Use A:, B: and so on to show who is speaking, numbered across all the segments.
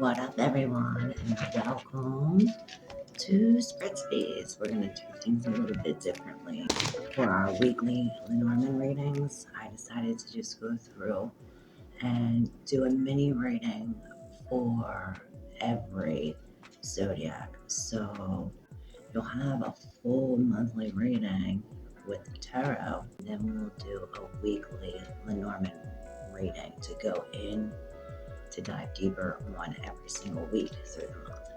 A: What up, everyone, and welcome to Spreadspace. We're going to do things a little bit differently. For our weekly Lenormand readings, I decided to just go through and do a mini reading for every zodiac. So you'll have a full monthly reading with the tarot, and then we'll do a weekly Lenormand reading to go in to dive deeper on every single week through the month.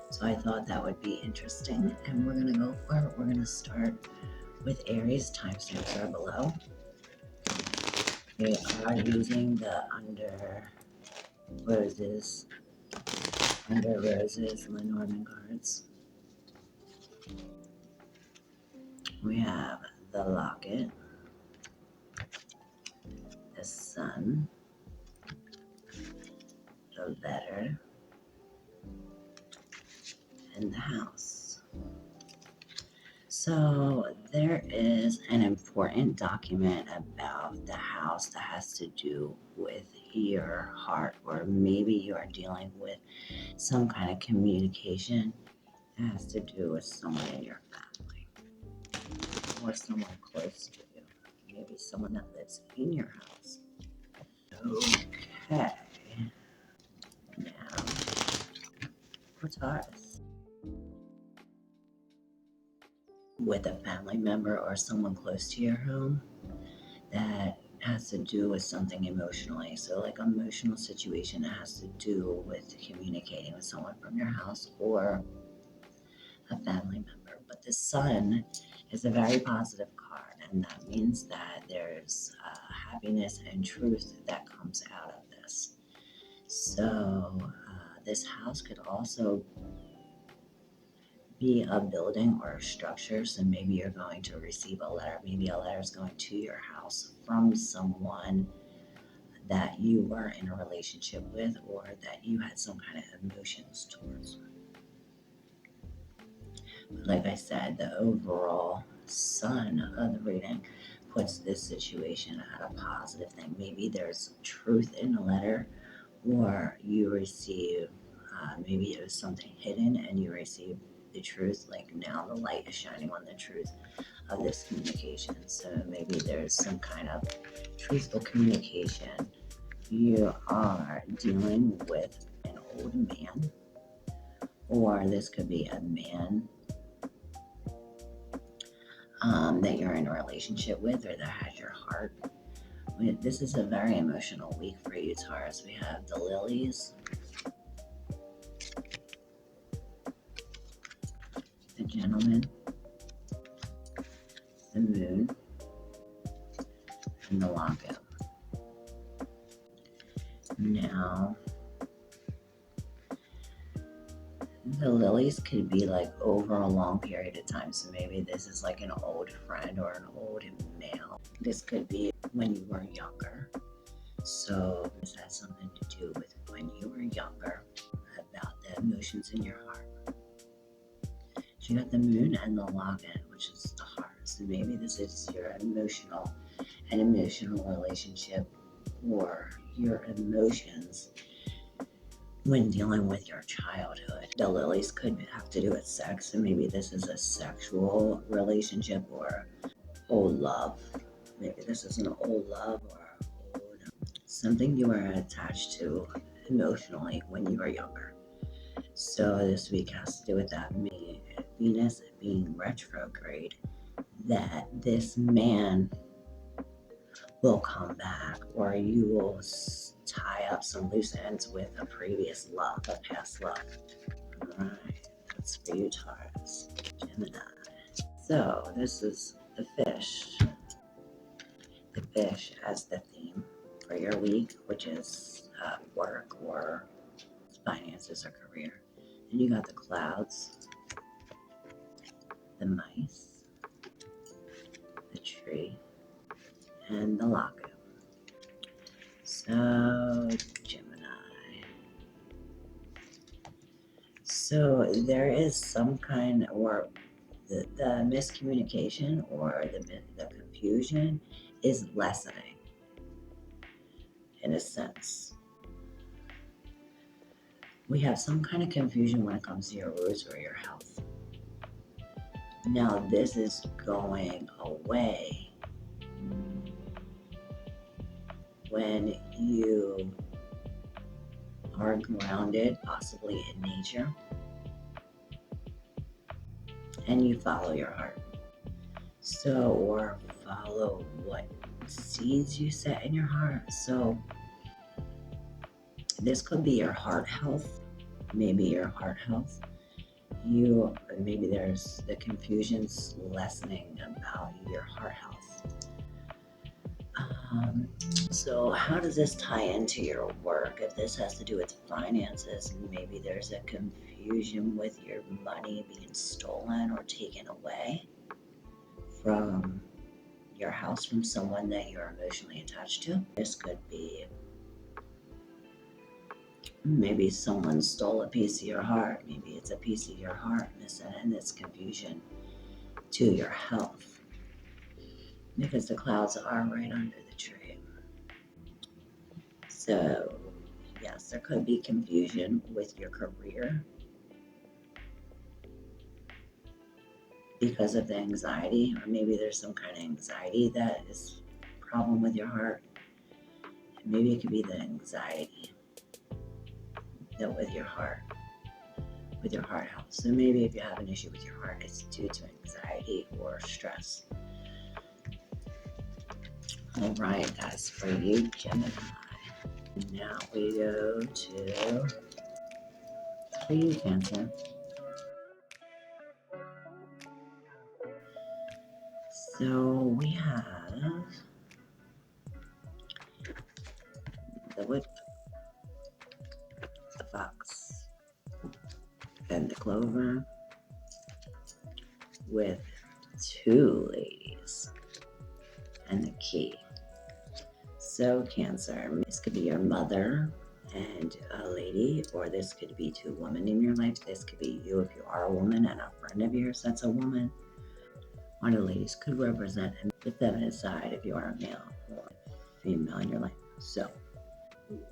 A: So I thought that would be interesting, and we're going to go for it. We're going to start with Aries. Timestamps are below. We are using the Under Roses Lenormand cards. We have the Locket, the Sun, the Letter, and the House. So there is an important document about the house that has to do with your heart, or maybe you are dealing with some kind of communication that has to do with someone in your family or someone close to you, maybe someone that lives in your house. Okay, now for Taurus. With a family member or someone close to your home that has to do with something emotionally. So like an emotional situation that has to do with communicating with someone from your house or a family member. But the Sun is a very positive card, and that means that there's happiness and truth that comes out of this. So this house could also be a building or a structure. So maybe you're going to receive a letter. Maybe a letter is going to your house from someone that you were in a relationship with, or that you had some kind of emotions towards. But like I said, the overall Sun of the reading puts this situation at a positive thing. Maybe there's truth in the letter, or you receive, maybe it was something hidden and you receive the truth. Like now the light is shining on the truth of this communication. So maybe there's some kind of truthful communication. You are dealing with an old man, or this could be a man that you're in a relationship with, or that has your heart. This is a very emotional week for you, Taurus. We have the lilies, the gentleman, the moon, and the Locket. Now, the lilies could be like over a long period of time. So maybe this is like an old friend or an old male. This could be when you were younger. So this has something to do with when you were younger, about the emotions in your heart. So you got the moon and the Locket, which is the heart. So maybe this is your emotional relationship, or your emotions when dealing with your childhood. The lilies could have to do with sex, so maybe this is a sexual relationship or old love. Maybe this is an old love or old, something you were attached to emotionally when you were younger. So this week has to do with that. Venus being retrograde, that this man will come back, or you will tie up some loose ends with a previous love, a past love. All right, that's for you, Taurus. Gemini. So this is the fish. The fish as the theme for your week, which is work or finances or career. And you got the clouds, the mice, the tree, and the Locket. So, Gemini. So there is some kind, or the miscommunication or the confusion is lessening in a sense. We have some kind of confusion when it comes to your roots or your health. Now, this is going away when you are grounded, possibly in nature, and you follow your heart. So, or follow what seeds you set in your heart. So, this could be your heart health, maybe your heart health. Maybe there's the confusions lessening about your heart health. So how does this tie into your work? If this has to do with finances, maybe there's a confusion with your money being stolen or taken away from your house from someone that you're emotionally attached to. This could be maybe someone stole a piece of your heart. Maybe it's a piece of your heart missing, and it's confusion to your health because the clouds are right under the tree. So, yes, there could be confusion with your career because of the anxiety, or maybe there's some kind of anxiety that is a problem with your heart. Maybe it could be the anxiety that with your heart health. So maybe if you have an issue with your heart, it's due to anxiety or stress. All right, that's for you, Gemini. Now we go to for you, Cancer. So we have the whip, the fox, and the clover with 2 ladies and the key. So Cancer, this could be your mother and a lady, or this could be 2 women in your life. This could be you if you are a woman and a friend of yours that's a woman. One of the ladies could represent the feminine side if you are a male or female in your life. So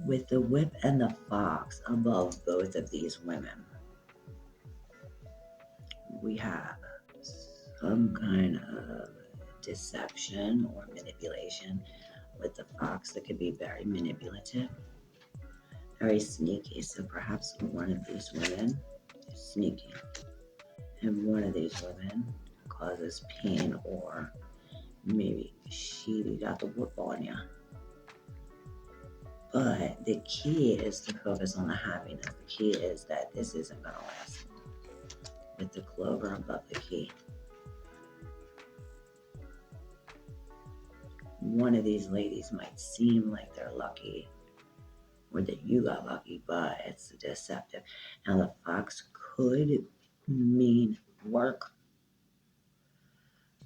A: with the whip and the fox above both of these women, we have some kind of deception or manipulation. With the fox, that could be very manipulative, very sneaky. So perhaps one of these women is sneaky, and one of these women causes pain, or maybe she got the whoop on you. But the key is to focus on the happiness. The key is that this isn't going to last long. With the clover above the key, one of these ladies might seem like they're lucky or that you got lucky, but it's deceptive. Now, the fox could mean work,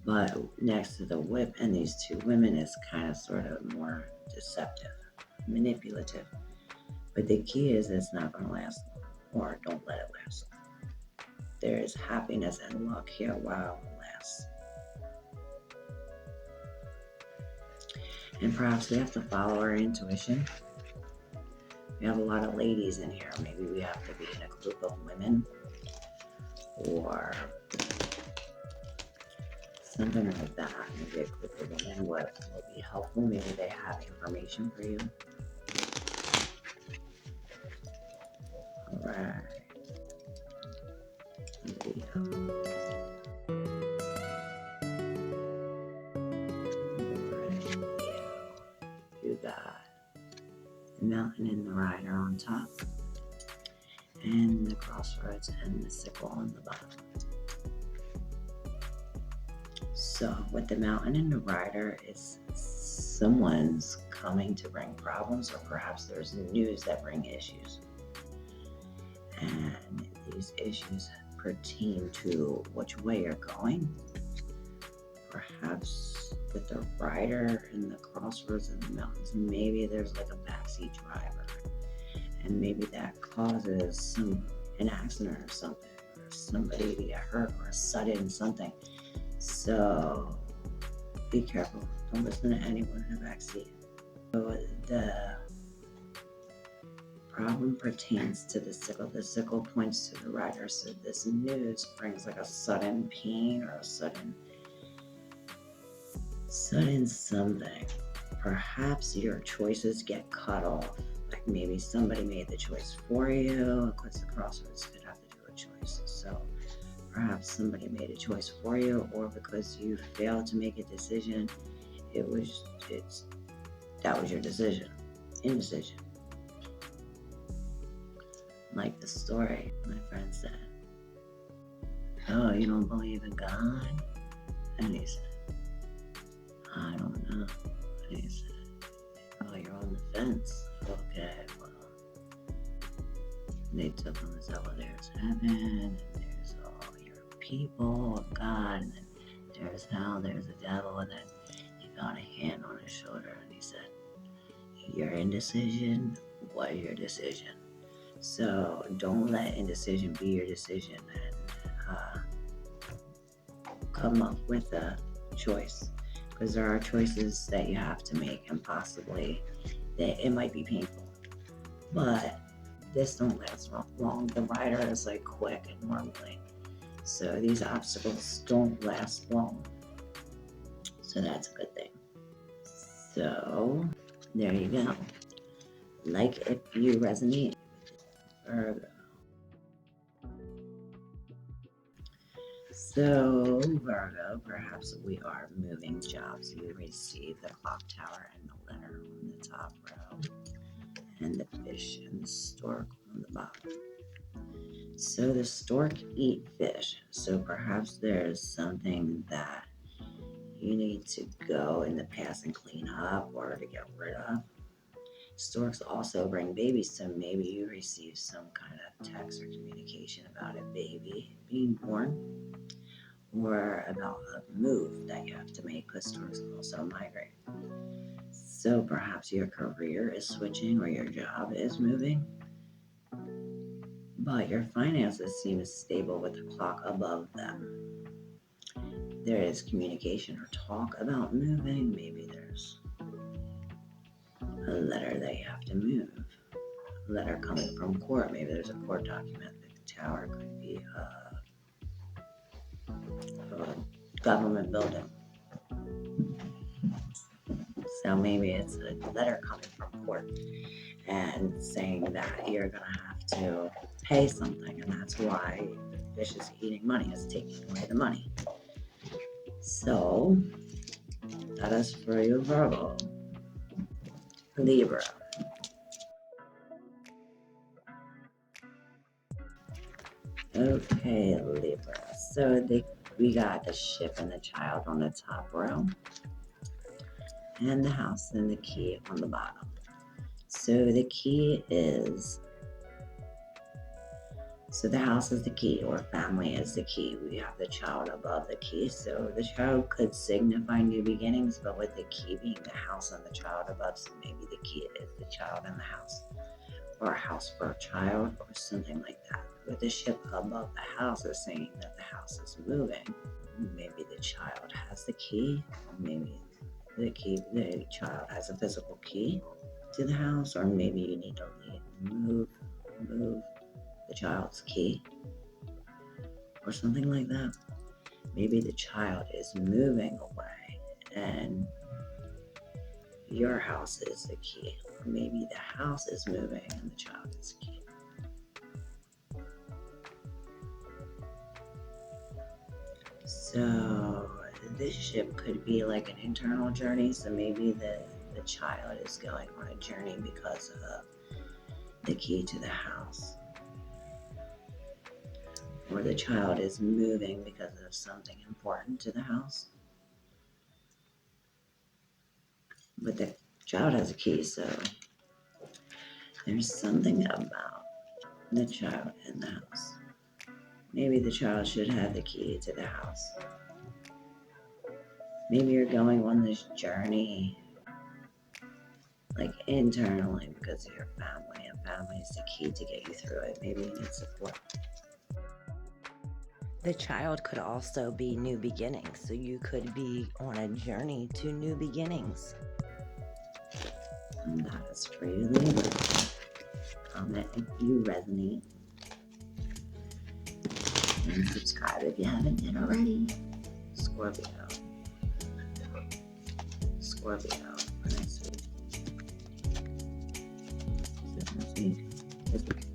A: but next to the whip and these 2 women is kind of sort of more deceptive, manipulative. But the key is it's not going to last long, or don't let it last long. There is happiness and luck here while it lasts. And perhaps we have to follow our intuition. We have a lot of ladies in here. Maybe we have to be in a group of women or something like that. Maybe a group of women will be helpful. Maybe they have information for you. All right. You got the mountain and the rider on top, and the crossroads and the sickle on the bottom. So with the mountain and the rider, it's someone's coming to bring problems, or perhaps there's news that bring issues. And these issues pertain to which way you're going. Perhaps with the rider and the crossroads and the mountains, maybe there's like a backseat driver, and maybe that causes an accident or something, or somebody to get hurt, or a sudden something. So be careful. Don't listen to anyone in the backseat. So the problem pertains to the sickle. The sickle points to the rider, so this news brings like a sudden pain or a sudden something. Perhaps your choices get cut off. Like maybe somebody made the choice for you, because the crossroads could have to do a choice. So perhaps somebody made a choice for you, or because you failed to make a decision, that was your decision. Indecision. Like the story my friend said, "Oh, you don't believe in God?" And he said, "I don't know." And he said, "Oh, you're on the fence." Okay, well, they took him and said, "Well, there's heaven, and there's all your people of God, and then there's hell, there's the devil." And then he got a hand on his shoulder and he said, "Your indecision was your decision. So don't let indecision be your decision, and come up with a choice, because there are choices that you have to make, and possibly that it might be painful, but this don't last long. The rider is like quick and normally, so these obstacles don't last long, so that's a good thing. So there you go. Like if you resonate with Virgo. So, Virgo, perhaps we are moving jobs. You receive the clock tower and the letter on the top row, and the fish and the stork on the bottom. So the stork eat fish. So perhaps there's something that you need to go in the past and clean up or to get rid of. Storks also bring babies, so maybe you receive some kind of text or communication about a baby being born, or about a move that you have to make, because storks also migrate. So perhaps your career is switching or your job is moving, but your finances seem stable with the clock above them. There is communication or talk about moving. Maybe there's a letter that you have to move. A letter coming from court. Maybe there's a court document. The tower could be a government building. So maybe it's a letter coming from court and saying that you're going to have to pay something, and that's why the fish is eating money, is taking away the money. So that is for you, Virgo. Libra. Okay, Libra. So we got the ship and the child on the top row, and the house and the key on the bottom. So the key is, so the house is the key, or family is the key. We have the child above the key. So the child could signify new beginnings, but with the key being the house and the child above, so maybe the key is the child and the house, or a house for a child, or something like that. With the ship above the house is saying that the house is moving. Maybe the child has the key, or maybe the child has a physical key to the house, or maybe you need to move the child's key, or something like that. Maybe the child is moving away and your house is the key, or maybe the house is moving and the child is the key. So this ship could be like an internal journey, so maybe the child is going on a journey because of the key to the house, or the child is moving because of something important to the house. But the child has a key, so there's something about the child in the house. Maybe the child should have the key to the house. Maybe you're going on this journey like internally because of your family, and family is the key to get you through it. Maybe you need support. The child could also be new beginnings, so you could be on a journey to new beginnings. And that is for you, Libra. comment if you resonate. And subscribe if you haven't yet already. Scorpio. Scorpio. For next week. Next week. This week.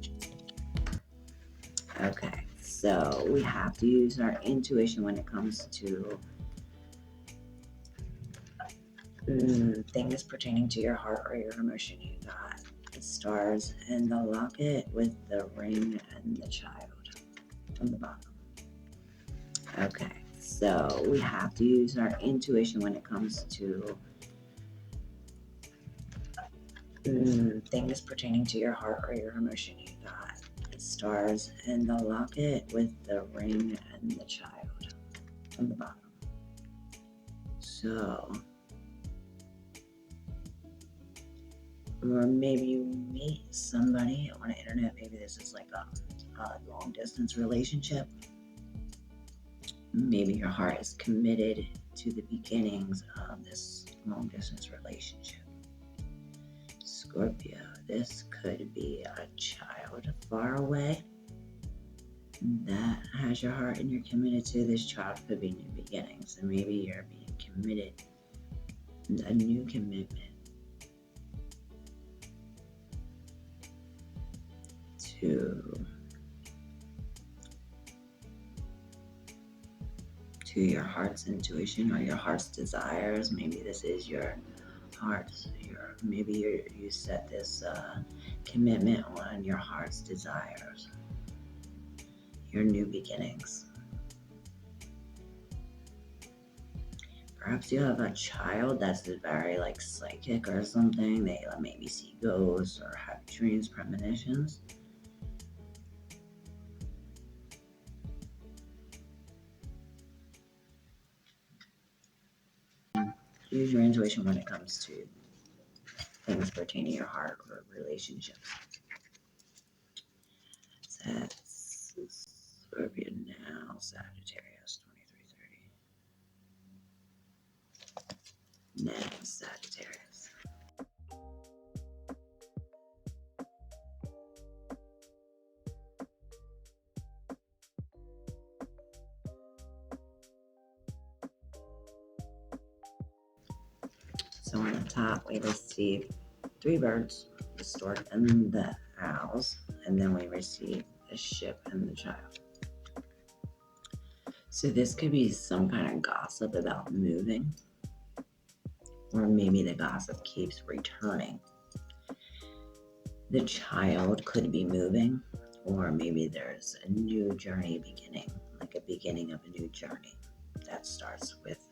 A: Okay, so we have to use our intuition when it comes to things pertaining to your heart or your emotion. You got the stars and the locket with the ring and the child on the bottom. Okay, so we have to use our intuition when it comes to things pertaining to your heart or your emotion. You got the stars and the locket with the ring and the child on the bottom. So, or maybe you meet somebody on the internet. Maybe this is like a long distance relationship. Maybe your heart is committed to the beginnings of this long distance relationship. Scorpio, this could be a child far away that has your heart and you're committed to. This child could be new beginnings, and maybe you're being committed, a new commitment to your heart's intuition or your heart's desires. Maybe this is your heart's, you set this commitment on your heart's desires, your new beginnings. Perhaps you have a child that's very like psychic or something. They maybe see ghosts or have dreams, premonitions. Use your intuition when it comes to things pertaining to your heart or relationships. That's Scorpio now, Sagittarius, 2330. Now, Sagittarius. So on the top, we receive 3 birds, the stork and the owls, and then we receive the ship and the child. So this could be some kind of gossip about moving, or maybe the gossip keeps returning. The child could be moving, or maybe there's a new journey beginning, like a beginning of a new journey that starts with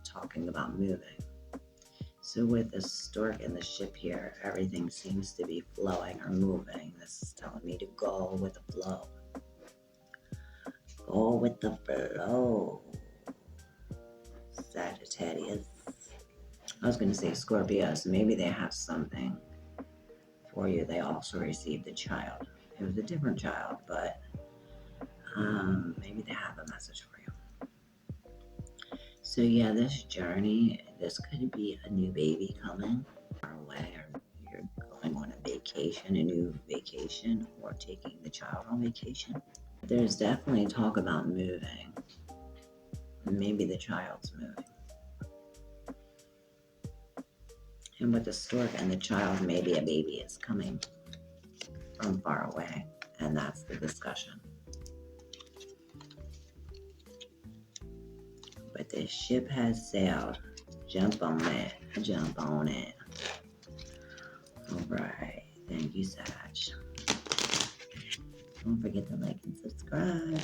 A: talking about moving. So with the stork and the ship here, everything seems to be flowing or moving. This is telling me to go with the flow. Go with the flow. Sagittarius. I was going to say Scorpio, so maybe they have something for you. They also received a child. It was a different child, but maybe they have a message for you. So yeah, this journey, this could be a new baby coming our way, or you're going on a vacation, a new vacation, or taking the child on vacation. There's definitely talk about moving. Maybe the child's moving. And with the stork and the child, maybe a baby is coming from far away, and that's the discussion. But the ship has sailed. Jump on it. Jump on it. All right. Thank you, Sag. Don't forget to like and subscribe.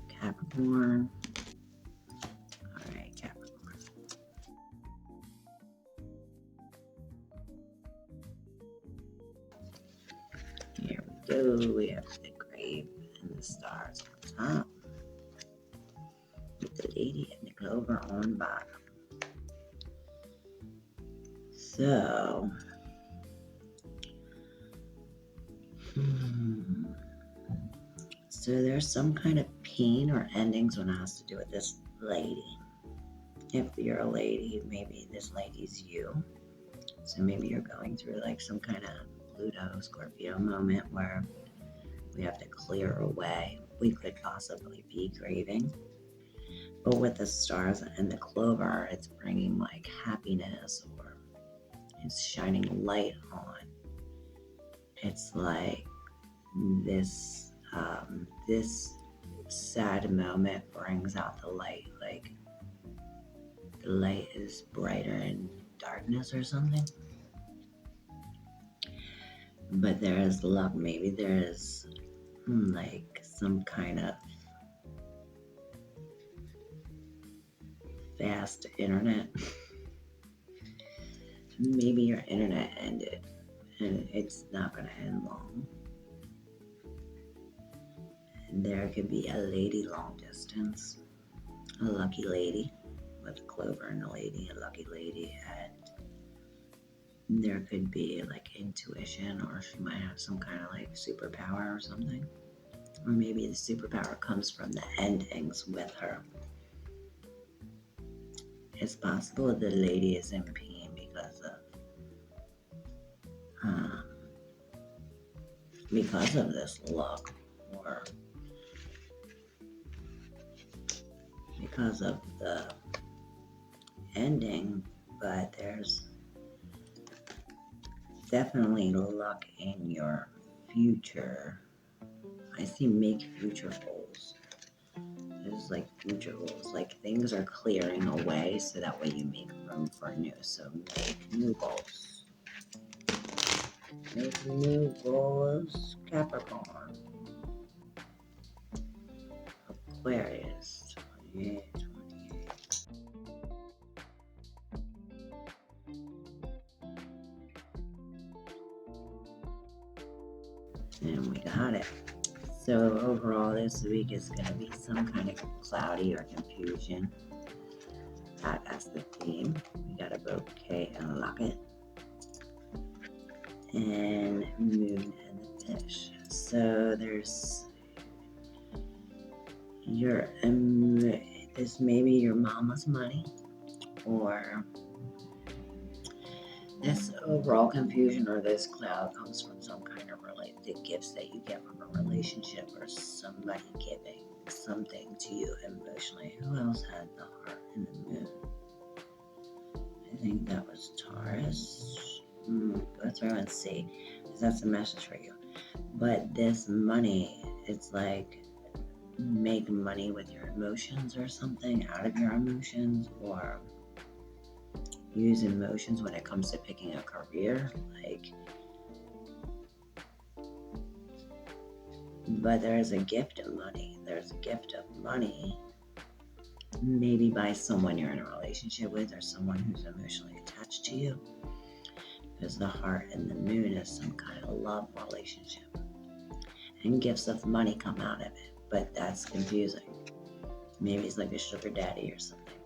A: Capricorn. All right, Capricorn. Here we go. We have the grave and the stars on top, with the lady and the clover on bottom. So, so there's some kind of pain or endings when it has to do with this lady. If you're a lady, maybe this lady's you. So maybe you're going through like some kind of Pluto Scorpio moment where we have to clear away. We could possibly be grieving. But with the stars and the clover, it's bringing like happiness, or it's shining light on. It's like this this sad moment brings out the light. Like the light is brighter in darkness or something. But there is love. Maybe there is like some kind of fast internet. Maybe your internet ended and it's not going to end long. And there could be a lady long distance, a lucky lady with a clover and a lady, a lucky lady, and there could be like intuition, or she might have some kind of like superpower or something. Or maybe the superpower comes from the endings with her. It's possible the lady is in pain because of this look, or because of the ending, but there's definitely luck in your future. I see make future goals. There's like future goals, like things are clearing away so that way you make room for new. So make new goals. Make new goals, Capricorn. Aquarius, 28, 28. And we got it. So overall this week is going to be some kind of cloudy or confusion. That's the theme. We got a bouquet and a locket. And moon and the fish. So there's this maybe your mama's money, or this overall confusion or this cloud comes from some kind of related gifts that you get from a relationship, or somebody giving something to you emotionally. Who else had the heart and the moon? I think that was Taurus. Go through and see, because that's a message for you. But this money, it's like make money with your emotions or something, out of your emotions, or use emotions when it comes to picking a career, like. But there's a gift of money. There's a gift of money, maybe by someone you're in a relationship with, or someone who's emotionally attached to you. Because the heart and the moon is some kind of love relationship. And gifts of money come out of it. But that's confusing. Maybe it's like a sugar daddy or something.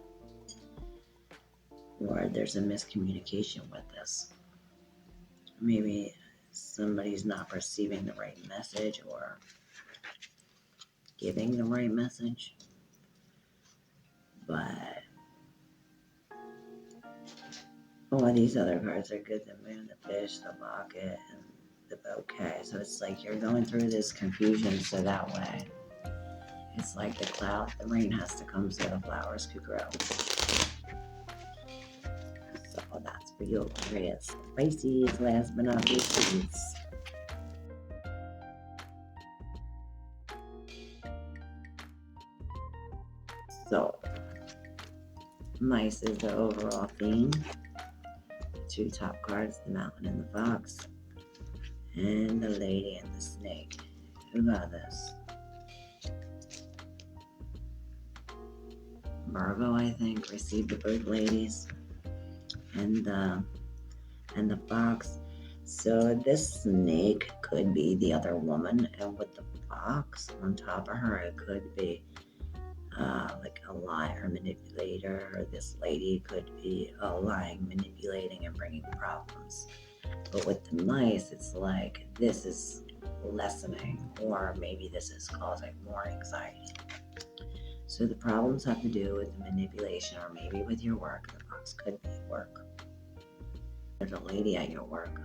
A: Or there's a miscommunication with this. Maybe somebody's not receiving the right message or giving the right message. But all these other cards are good. The moon, the fish, the locket, and the bouquet. So it's like you're going through this confusion, so that way it's like the cloud, the rain has to come so the flowers could grow. So that's for you, Aquarius. Pisces, last but not least. So, mice is the overall theme. The two top cards, the mountain and the fox, and the lady and the snake. Who got this? Virgo, I think, received the both ladies, and the fox. So this snake could be the other woman, and with the fox on top of her, it could be like a liar, manipulator, or this lady could be lying, manipulating, and bringing problems. But with the mice, it's like this is lessening, or maybe this is causing more anxiety. So the problems have to do with the manipulation, or maybe with your work. The fox could be work. There's a lady at your work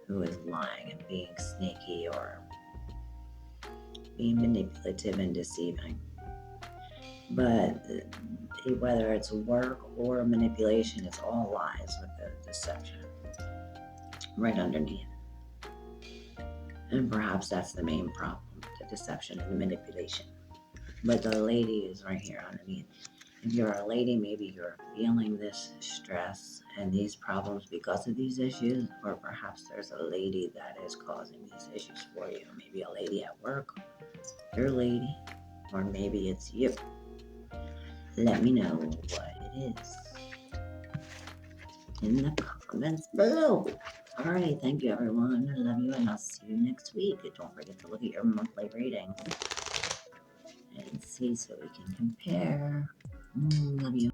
A: who is lying and being sneaky or being manipulative and deceiving. But whether it's work or manipulation, it's all lies with the deception right underneath. And perhaps that's the main problem, the deception and the manipulation. But the lady is right here underneath. If you're a lady, maybe you're feeling this stress and these problems because of these issues, or perhaps there's a lady that is causing these issues for you. Maybe a lady at work, your lady, or maybe it's you. Let me know what it is in the comments below. Alright, thank you everyone. I love you and I'll see you next week. Don't forget to look at your monthly readings and see so we can compare. Love you.